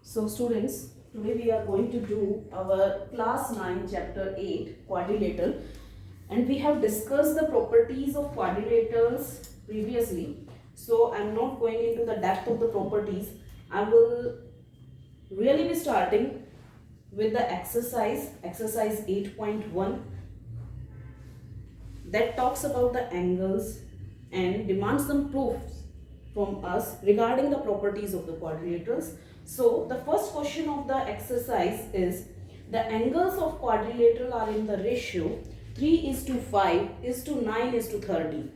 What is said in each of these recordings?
So students, today we are going to do our class 9 chapter 8 quadrilateral, and we have discussed the properties of quadrilaterals previously. So I am not going into the depth of the properties. I will really be starting with the exercise 8.1 that talks about the angles and demands some proofs from us regarding the properties of the quadrilaterals. So the first question of the exercise is the angles of quadrilateral are in the ratio 3:5:9:30.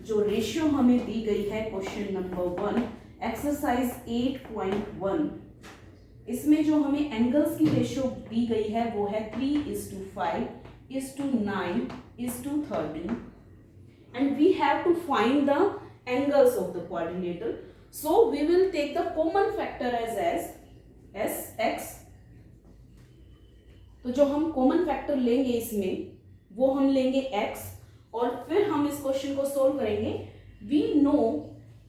जो ratio हमें दी गई है question number 1 exercise 8.1, इसमें जो हमें angles की ratio दी गई है वो है 3:5:9:30 and we have to find the angles of the quadrilateral. So we will take the common factor as x. तो जो हम कॉमन फैक्टर लेंगे इसमें वो हम लेंगे x, और फिर हम इस क्वेश्चन को सोल्व करेंगे. We know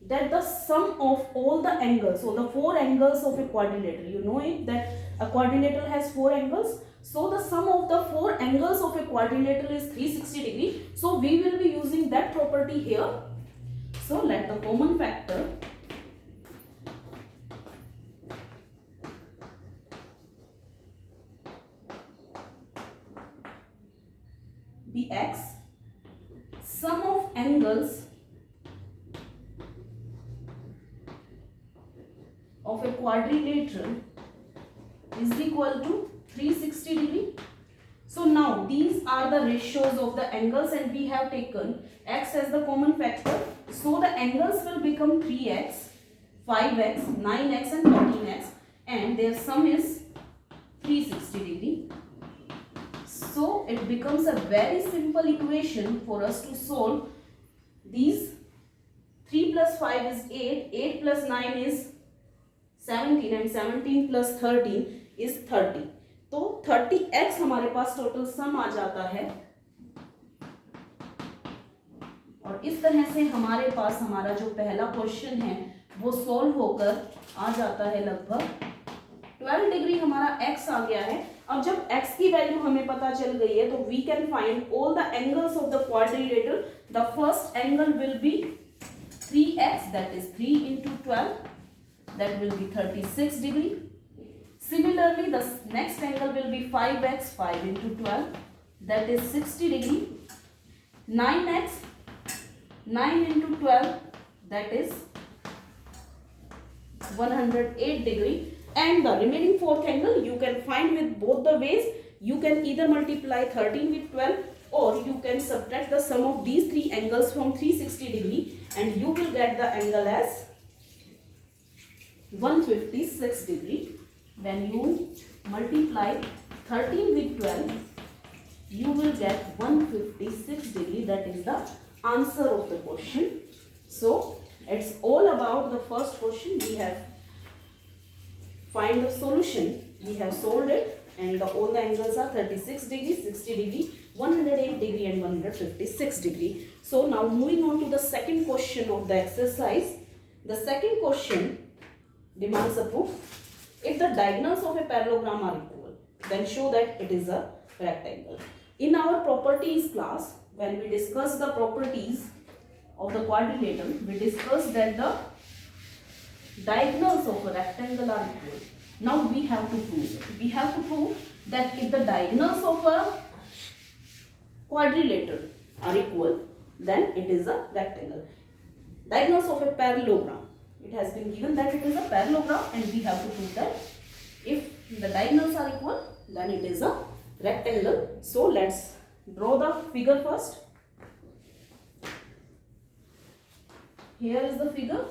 that the sum of all the angles, so the four angles of a quadrilateral, you know it that a quadrilateral has four angles. So the sum of the four angles of a quadrilateral is 360 degree. So we will be using that property here. So let the common factor be x. Sum of angles of a quadrilateral is equal to 360 degree. So now these are the ratios of the angles and we have taken x as the common factor. So the angles will become 3x, 5x, 9x and 13x, and their sum is 360 degree. So it becomes a very simple equation for us to solve these. 3 plus 5 is 8, 8 plus 9 is 17 and 17 plus 13 is 30. तो 30x हमारे पास total sum आ जाता है, और इस तरह से हमारे पास हमारा जो पहला क्वेश्चन है वो सॉल्व होकर आ जाता है. लगभग 12 डिग्री हमारा x आ गया है. अब जब x की वैल्यू हमें पता चल गई है तो we can find all the angles of the quadrilateral. The first angle will be 3x, that is 3 into 12, that will be 36 degree. Similarly, the next angle will be 5x, 5 into 12, that is 60 degree. 9x, 9 into 12, that is 108 degree. And the remaining fourth angle you can find with both the ways. You can either multiply 13 with 12 or you can subtract the sum of these three angles from 360 degree and you will get the angle as 156 degree. When you multiply 13 with 12, you will get 156 degree. That is the answer of the question. So it's all about the first question. We have find the solution. We have solved it, and all the angles are 36 degree, 60 degree, 108 degree and 156 degree. So now moving on to the second question of the exercise. The second question demands a proof. If the diagonals of a parallelogram are equal, then show that it is a rectangle. In our properties class, when we discussed the properties of the quadrilateral, we discussed that the diagonals of a rectangle are equal. Now we have to prove it. We have to prove that if the diagonals of a quadrilateral are equal, then it is a rectangle. Diagonals of a parallelogram. It has been given that it is a parallelogram and we have to prove that if the diagonals are equal, then it is a rectangle. So let's draw the figure first. Here is the figure.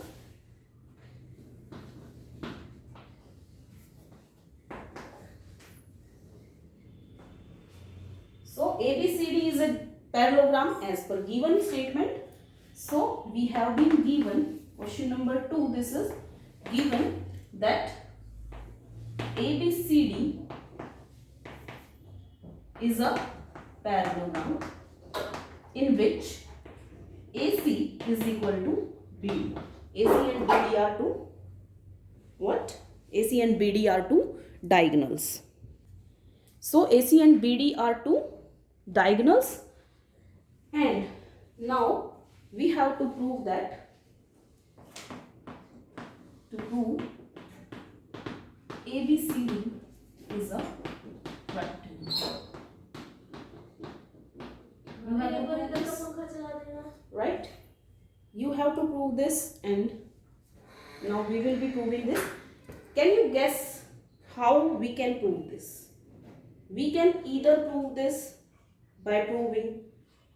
So ABCD is a parallelogram as per given statement. So we have been given question number 2. This is given that ABCD is a parallelogram in which AC is equal to BD. AC and BD are to what? AC and BD are two diagonals. So AC and BD are two diagonals, and now we have to prove that, to prove ABCD is a rectangle. Right? You have to prove this, and now we will be proving this. Can you guess how we can prove this? We can either prove this by proving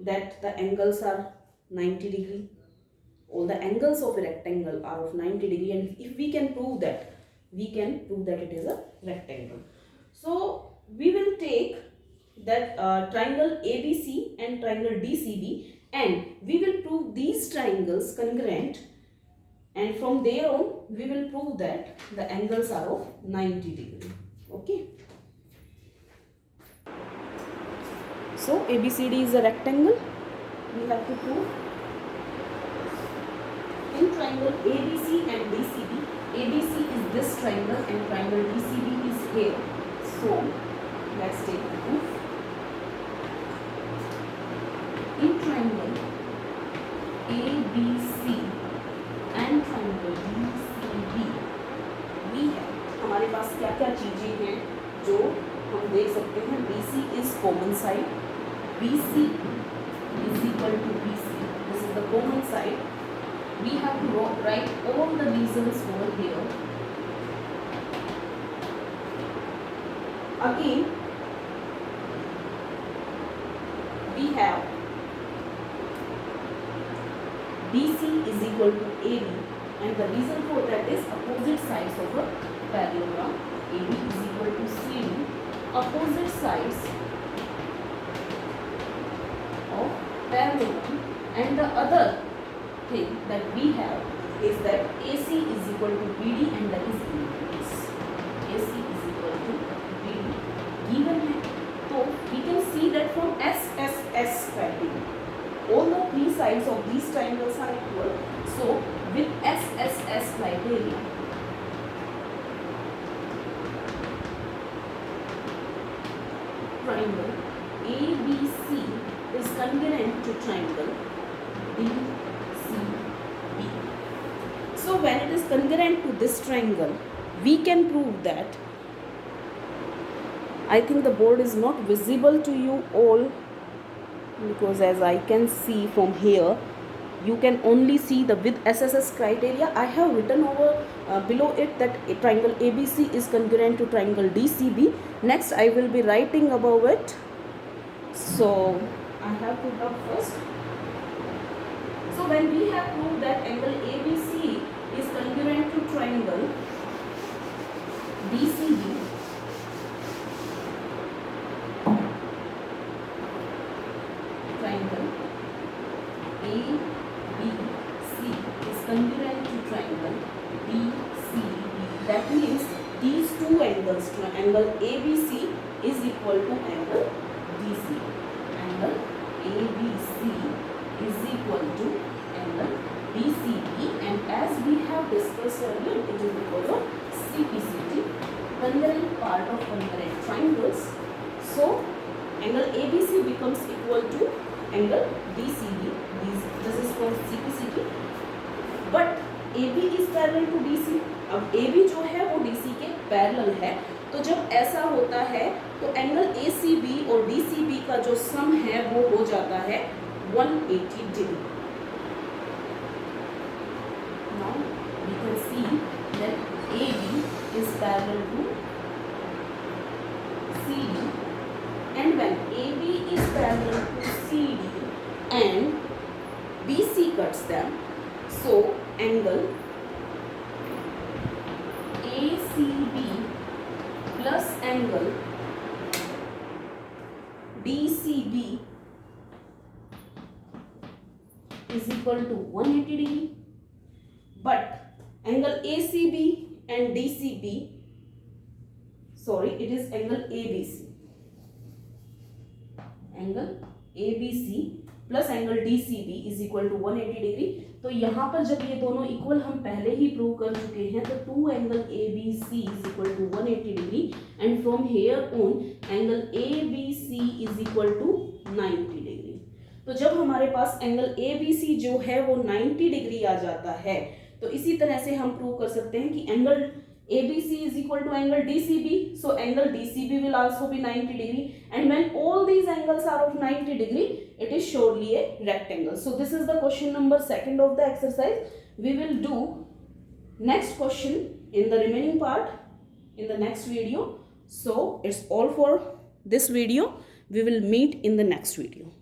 that the angles are 90 degree. All the angles of a rectangle are of 90 degree, and if we can prove that, we can prove that it is a rectangle. So we will take that triangle ABC and triangle DCB, and we will prove these triangles congruent, and from there on we will prove that the angles are of 90 degree. Okay. So ABCD is a rectangle. We have to prove in triangle ABC and DCB. ABC is this triangle and triangle DCB is here. So let's take the proof. In triangle ABC and triangle DCB, we have, हमारे पास क्या क्या चीजें हैं जो हम देख सकते हैं. BC is common side. BC is equal to BC. This is the common side. We have to write all the reasons over here. Again, we have BC is equal to AB, and the reason for that is opposite sides of a parallelogram. AB is equal to CD, opposite sides of parallelogram. And the other thing that we have is that AC is equal to BD, and that is given. AC is equal to BD given है. So we can see that from SSS criteria, all the three sides of these triangles are equal. So with SSS criteria, triangle ABC is congruent to triangle DCB. So when it is congruent to this triangle, we can prove that. I think the board is not visible to you all, because as I can see from here, you can only see the with SSS criteria. I have written over below it that a triangle ABC is congruent to triangle DCB. Next I will be writing above it. So I have put up first. So when we have proved that angle ABC is congruent to triangle DCB, triangle ABC is congruent to triangle DCB. That means these two angles, angle ABC is equal to angle DCB. Angle ABC is equal to angle DCB, and as we have discussed earlier, it is because of CPCT, congruent part of congruent triangles. So angle ABC becomes equal to angle DCB. This is called CPCT. But AB is parallel to DC. अब AB जो है वो DC के parallel है, तो जब ऐसा होता है तो एंगल ACB और DCB का जो सम है वो हो जाता है 180 degree. Now we can see that AB is parallel to CD, and when AB is parallel to CD and BC cuts them, so angle ACB plus angle DCB is equal to 180 degree. But angle ACB and DCB, sorry, it is angle ABC. Angle ABC plus angle DCB is equal to 180 degree. तो यहाँ पर जब ये दोनों equal हम पहले ही prove कर चुके हैं, तो 2 angle ABC is equal to 180 degree and from here on angle ABC is equal to 90 degree. तो जब हमारे पास एंगल ABC जो है वो 90 डिग्री आ जाता है, तो इसी तरह से हम प्रूव कर सकते हैं कि angle ABC is equal to angle DCB. So angle DCB will also be 90 degree. And when all these angles are of 90 degree, it is surely a rectangle. So this is the question number 2 of the exercise. We will do next question in the remaining part in the next video. So it's all for this video. We will meet in the next video.